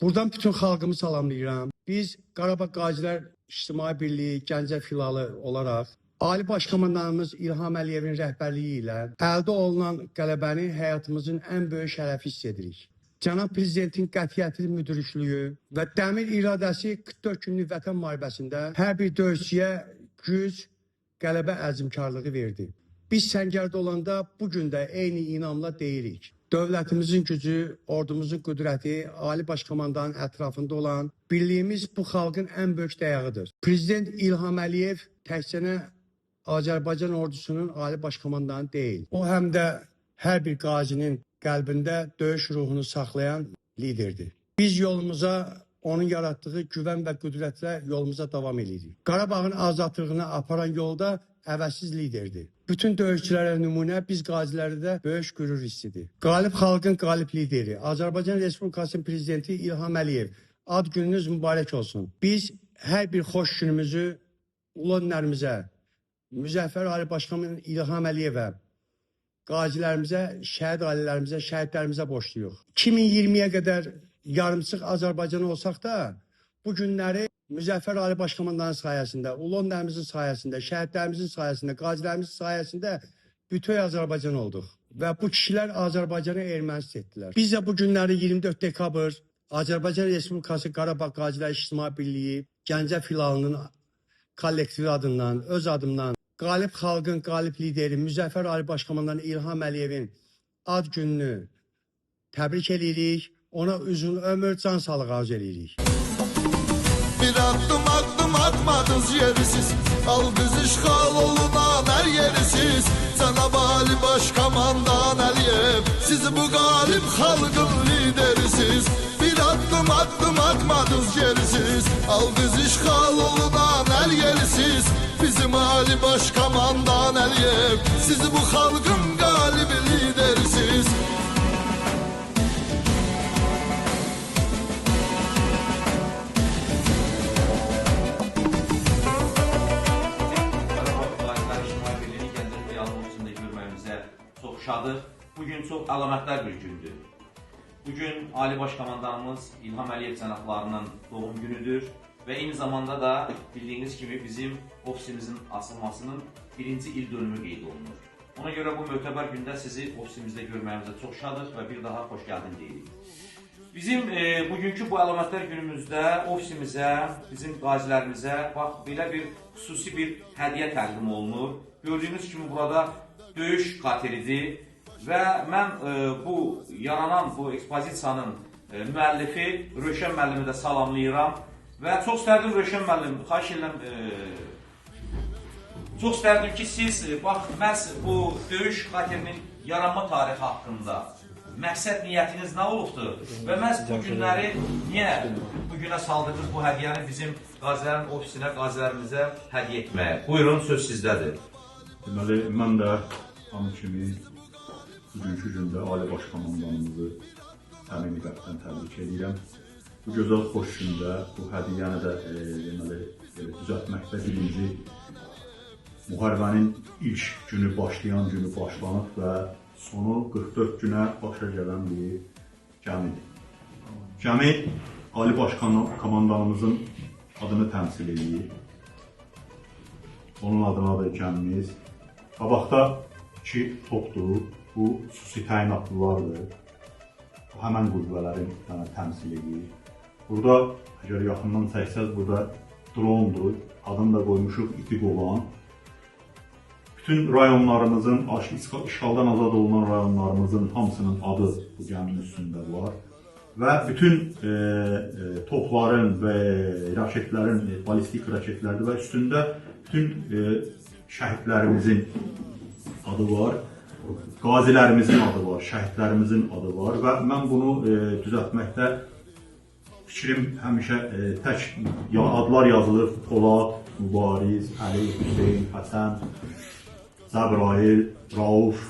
Buradan bütün xalqımı salamlayıram. Biz Qarabağ Qazilər İctimai Birliyi Gəncə Filalı olaraq Ali Baş Komandanımız İlham Əliyevin rəhbərliyi ilə əldə olunan qələbəni həyatımızın ən böyük şərəfi hiss edirik. Cənab Prezidentin qətiyyətli müdürlüyü və dəmir iradəsi 44 günlük vətən müharibəsində hər bir döyüşçüyə güc, qələbə əzmkarlığı verdi. Biz səngərdə olanda bugün də eyni inamla deyirik. Dövlətimizin gücü, ordumuzun qüdrəti, Ali Baş Komandanın ətrafında olan birliyimiz bu xalqın ən böyük dayağıdır. Prezident İlham Əliyev təkcə Azərbaycan ordusunun Ali Baş Komandanı deyil. O həm də hər bir qazinin qəlbində döyüş ruhunu saxlayan liderdir. Biz yolumuza onun yaratdığı güvən və qüdrətlə yolumuza davam edirik. Qarabağın azadlığına aparan yolda əvəzsiz liderdir. Bütün döyüşçülərə nümunə biz qazilərdə də böyük qürur hissidir. Qalib xalqın qalib lideri, Azərbaycan Respublikasının Prezidenti İlham Əliyev, ad gününüz mübarək olsun. Biz hər bir xoş günümüzü ulu önlərimizə, Müzəffər Ali Başkomandan İlham Əliyevə, qazilərimizə, şəhid ailələrimizə, şəhidlərimizə borcluyuq. 2020-yə qədər yarımçıq Azərbaycan olsaq da, bu günləri Müzəffər Ali Başkomandanın sayəsində, ulu önlərimizin sayəsində, şəhidlərimizin sayəsində, qazilərimizin sayəsində bütöv Azərbaycan olduq. Və bu kişilər Azərbaycanı ermənist etdilər. Biz də bu günləri 24 dekabr Azərbaycan Respublikası Qarabağ Qazilər İctimai Birliyi Gəncə Filalının kollektivi adından, öz adımdan qalib xalqın qalib lideri Müzəffər Ali Başkomandan İlham Əliyevin ad gününü təbrik edirik. Ona uzun ömür, can sağlığı arzu edirik. Bir addım atmadınız yerisiz. Al biz işgal olunan her yerisiz. Cenab-ı Ali Başkomandan Əliyev, siz bu galip halkın liderisiz. Bir addım atmadınız yerisiz. Al biz işgal olunan her yerisiz. Bizim Ali Başkomandan Əliyev, siz bu halkın galibi liderisiz. Çox şadıq. Bugün çox əlamətlər bir gündür. Bugün Ali Baş Komandanımız İlham Əliyev cənablarının doğum günüdür və eyni zamanda da bildiyiniz kimi bizim ofisimizin açılmasının 1-ci il dönümü qeyd olunur. Ona görə bu mötəbər gündə sizi ofisimizdə görməyimizə çox şadıq və bir daha xoş gəldin deyirik. Bizim bugünkü bu əlamətlər günümüzdə ofisimizə, bizim qazilərimizə belə bir xüsusi bir hədiyyə təqdim olunur. Gördüyünüz kimi burada döyüş katilidir və mən bu yaranan bu ekspozisiyanın müəllifi Röşən müəllimi də salamlayıram və çox istərdim Röşən müəllim, xahiş edirəm, çox istərdim ki siz bax məhz bu döyüş katilinin yaranma tarixi haqqında məqsəd niyyətiniz nə olubdur və məhz bu günləri niyə bugünə saldığınız bu hədiyyəni bizim qazilərin ofisinə, qazilərimizə hədiyyə etməyə. Buyurun, söz sizdədir. Deməli, mən də hamı kimi bugünkü gündə Ali Baş Komandanımızı səmimi qəlbdən təbrik edirəm. Bu gözəl xoş gündə bu hədiyyəni də deməli, düzəltməkdə birinci müharibənin ilk günü başlayan günü başlanıb və sonu 44 günə başa gələn bir gəmidir. Gəmi Ali Baş Komandanımızın adını təmsil edir. Onun adına da gəmimiz. Qabaqda 2 topdur, bu xüsusi təyinatlılardır. Bu həmən qüvvələrin təmsil edir. Burada, əgər yaxından çəksəz, burada drondur, adını da qoymuşuq İpik olan. Bütün rayonlarımızın, işğaldan azad olunan rayonlarımızın hamısının adı bu gəminin üstündə var. Və bütün topların və raketlərin, balistik raketlərdir və üstündə bütün şəhidlərimizin adı var, qazilərimizin adı var, şəhidlərimizin adı var və mən bunu düzəltməkdə fikrim həmişə tək adlar yazılır. Polad, Mübariz, Əli, Hüseyin, Həsən, Cəbrayil, Rauf.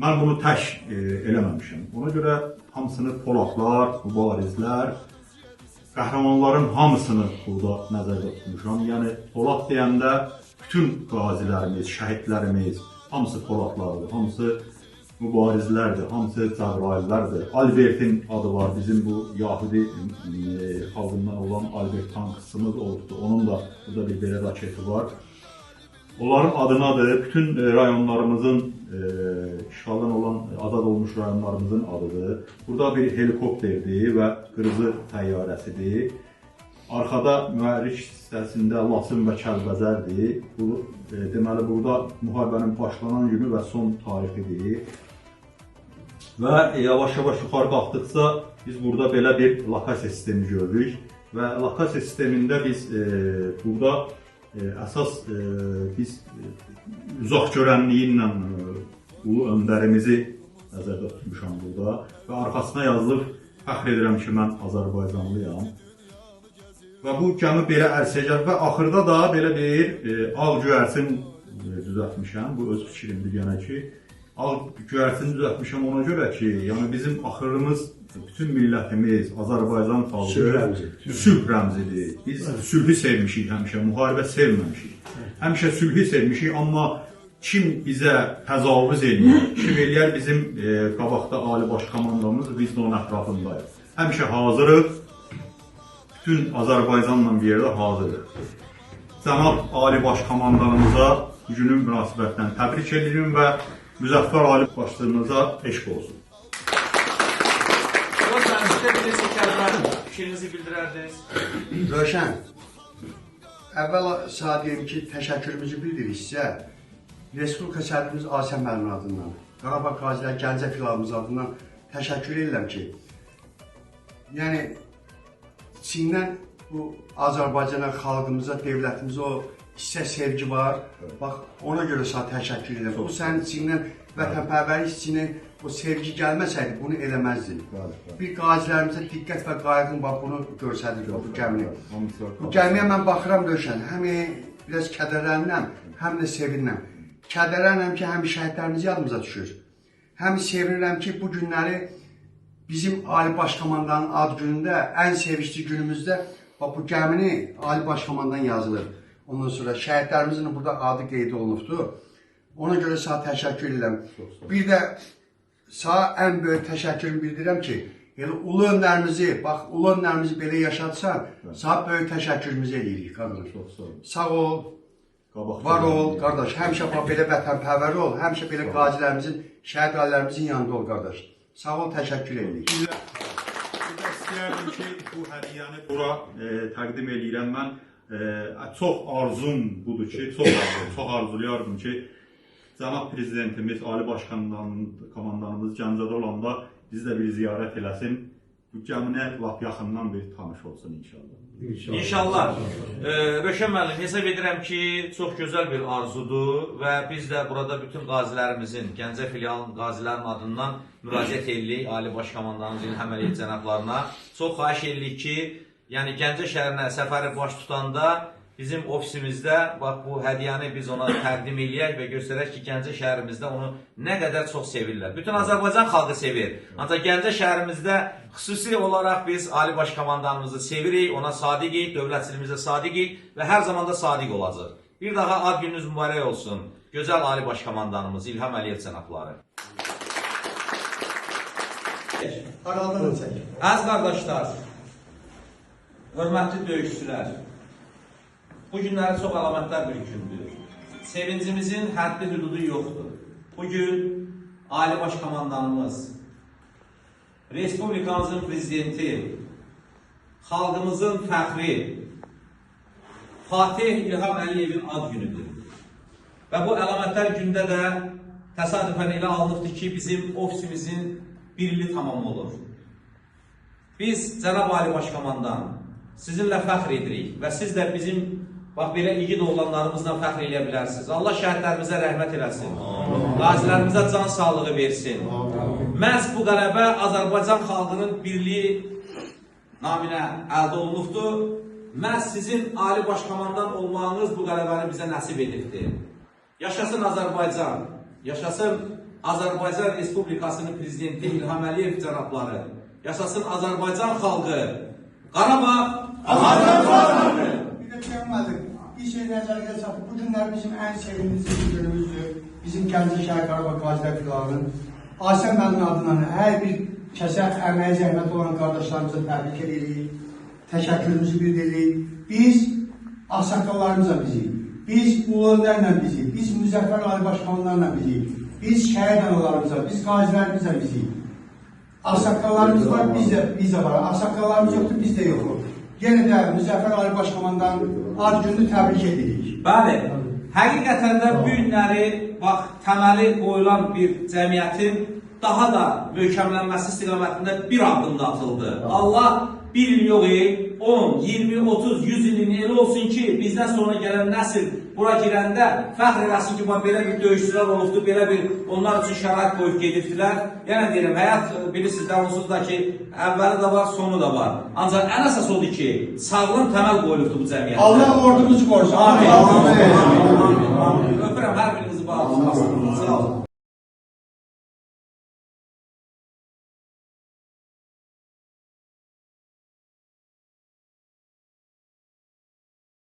Mən bunu tək eləməmişim. Ona görə hamısını Poladlar, Mübarizlər, qəhrəmanların hamısını burada nəzərdə tutmuşam. Yəni Polad deyəndə bütün qazilərimiz, şəhidlərimiz, hamısı Poladlardır, hamısı mübarizlərdir, hamısı Cəbrayillərdir. Albertin adı var, bizim bu Yahudi xalqından olan Albert tankçımız olubdu. Onun da burada bir belə raketi var. Onların adınadır, bütün rayonlarımızın, işğaldan olan, azad olmuş rayonlarımızın adıdır. Burada bir helikopterdir və qırıcı təyyarəsidir. Arkada mühərrik hissəsində Laçın və Kəlbəzərdir. Bu, deməli, burada müharibənin başlanan günü və son tarixidir. Və yavaş-yavaş yuxarı qalxdıqca biz burada belə bir lokasiya sistemi görürük. Və lokasiya sistemində biz burada əsas biz uzaq görənliyi ilə ulu öndərimizi nəzərdə tutmuşam burada. Və arxasına yazılıb, fəxr edirəm ki, mən Azərbaycanlıyam. Və bu gəmi belə ərsəcək və axırda da belə bir ağ göyərçin düzəltmişəm. Bu öz fikrimdir yenə ki. Ağ göyərçini düzəltmişəm ona görə ki, yəni bizim axırımız, bütün millətimiz, Azərbaycan xalqı sülh rəmzidir. Biz sülhü sevmişik həmişə, müharibə sevməmişik. Həmişə sülhü sevmişik, amma kim bizə təcavüz eləyər, kim eləyər bizim qabaqda Ali Baş Komandamız, biz də onun ətrafındayıq. Həmişə hazırıq. Bütün Azərbaycanla bir yerdə hazırdır. Cənab Ali Baş Komandanımıza günün münasibətdən təbrik edirəm və Müzəffər Ali Başçınıza eşq olsun. Fikrinizi bildirərdiniz. Rövşən, əvvəla saat deyim ki, təşəkkürümüzü bildiririk sizə. Respublika sədrimiz Asəm müəllimin adından, Qarabağ Qazilər Gəncə filalımız adından təşəkkür edirəm ki, yəni Çindən bu Azərbaycana, xalqımıza, dövlətimizə o hissə sevgi var. Bax, ona görə sənə təşəkkür edirəm. Bu sənin Çindən vətənpərvərlik hissinə o sevgi gəlməsəydi, bunu eləməzdin. Bir qazilərimizə diqqət və qayğın bax, bunu görsədir bu gəmini. Bu gəmiyə mən baxıram Rövşən, həm biraz kədərlənirəm, həm də sevinirəm. Kədərlənirəm ki, həm şəhidlərimiz yadımıza düşür. Həm sevinirəm ki, bu günləri bizim Ali Baş Komandanın ad günündə, ən sevinçli günümüzdə bu gəmini Ali Baş Komandan yazılır. Ondan sonra şəhidlərimizin burada adı qeyd olunubdur. Ona görə sənə təşəkkür edirəm. Bir də sənə ən böyük təşəkkürümü bildirirəm ki, ulu önlərimizi, bax, ulu önlərimizi belə yaşatsan, sənə böyük təşəkkürümüzü edirik, qardaş. Sağ ol, var ol, qardaş. Həmişə belə vətənpərvər ol, həmişə belə qazilərimizin, şəhid ailərimizin yanında ol, qardaş. Sağ ol, təşəkkür edirik. Bir də istəyərdim ki, bu hədiyyəni bura təqdim edirəm mən. Çox arzum budur ki, çox arzulayardım ki, Cənab Prezidentimiz, Ali Baş Komandanımız Gəncədə olanda bizi də bir ziyarət eləsin. Bu gəminə lap yaxından bir tanış olsun inşallah. İnşallah. Rövşən müəllim, hesab edirəm ki, çox gözəl bir arzudur və biz də burada bütün qazilərimizin, Gəncə filialının qazilərin adından müraciət edirik Ali Baş Komandanımız İlham Əliyev cənablarına. Çox xahiş edirik ki, yəni Gəncə şəhərinə səfəri baş tutanda bizim ofisimizdə bax bu hədiyyəni biz ona təqdim eləyək və göstərək ki, Gəncə şəhərimizdə onu nə qədər çox sevirlər. Bütün Azərbaycan xalqı sevir. Ancaq Gəncə şəhərimizdə xüsusi olaraq biz Ali Baş Komandanımızı sevirik, ona sadiqik, dövlətçilimizə sadiqik və hər zaman da sadiq olacaq. Bir daha ad gününüz mübarək olsun. Gözəl Ali Baş Komandanımız İlham Əliyev cənabları. Əziz qardaşlar, hörmətli döyüşçülər, bu günləri çox əlamətdar bir gündür. Sevincimizin həddi hüdudu yoxdur. Bugün Ali Baş Komandanımız, Respublikamızın prezidenti, xalqımızın fəxri, Fatih İlham Əliyevin ad günüdür. Və bu əlamətdar gündə də təsadüfən elə alınıbdır ki, bizim ofisimizin bir ili tamam olur. Biz Cənab Ali Baş Komandan sizinlə fəxr edirik və siz də bizim bax belə igid oğlanlarımızla fəxr edə bilərsiniz. Allah şəhidlərimizə rəhmət eləsin. Qazilərimizə can sağlığı versin. Məhz bu qələbə Azərbaycan xalqının birliyi naminə əldə olunubdur. Məhz sizin Ali Baş Komandan olmağınız bu qələbəni bizə nəsib edibdir. Yaşasın Azərbaycan, yaşasın Azərbaycan Respublikasının prezidenti İlham Əliyev cənabları, yaşasın Azərbaycan xalqı, Qarabağ Azərbaycandır. Bir də Cəmməlim, bir şey nəzərdə çatıb, bu günlər bizim ən sevindici günümüzdür. Bizim Gəncə şəhər Qarabağ Qazilər filalının Asəm mənim adından hər bir kəsə əməyə zəhmət olan qardaşlarımıza təbrik edirik, təşəkkürümüzü bildiririk. Biz, ağsaqqallarımızla bizik, biz Ulu Öndərlə bizik, biz Müzəffər Ali Başkanlarla bizik, biz şəhid analarımızla, biz qazilərimizlə bizik. Ağsaqqallarımız var, biz də var. Ağsaqqallarımız yoxdur, biz də yoxdur. Yenə də Müzəffər Ali Başkomandan ad gününü təbrik edirik. Bəli, həqiqətən də bu günləri bax, təməli qoyulan bir cəmiyyətin daha da möhkəmlənməsi istiqamətində bir addım da atıldı. Allah bir il yox, 10, 20, 30, 100 ilin elə olsun ki, bizdən sonra gələn nəsil bura girəndə fəxr eləsin ki, belə bir döyüşçülər olubdur, belə bir onlar üçün şərait qoyub gedibdilər. Yəni deyirəm, həyat bilirsiniz də onsuz da ki, əvvəli də var, sonu da var. Ancaq ən əsas odur ki, sağlam təməl qoyulubdur bu cəmiyyətdə. Allah ordumuzu qorusun. Amin. Öpürəm hər birinizi bağlı. Sağ olun.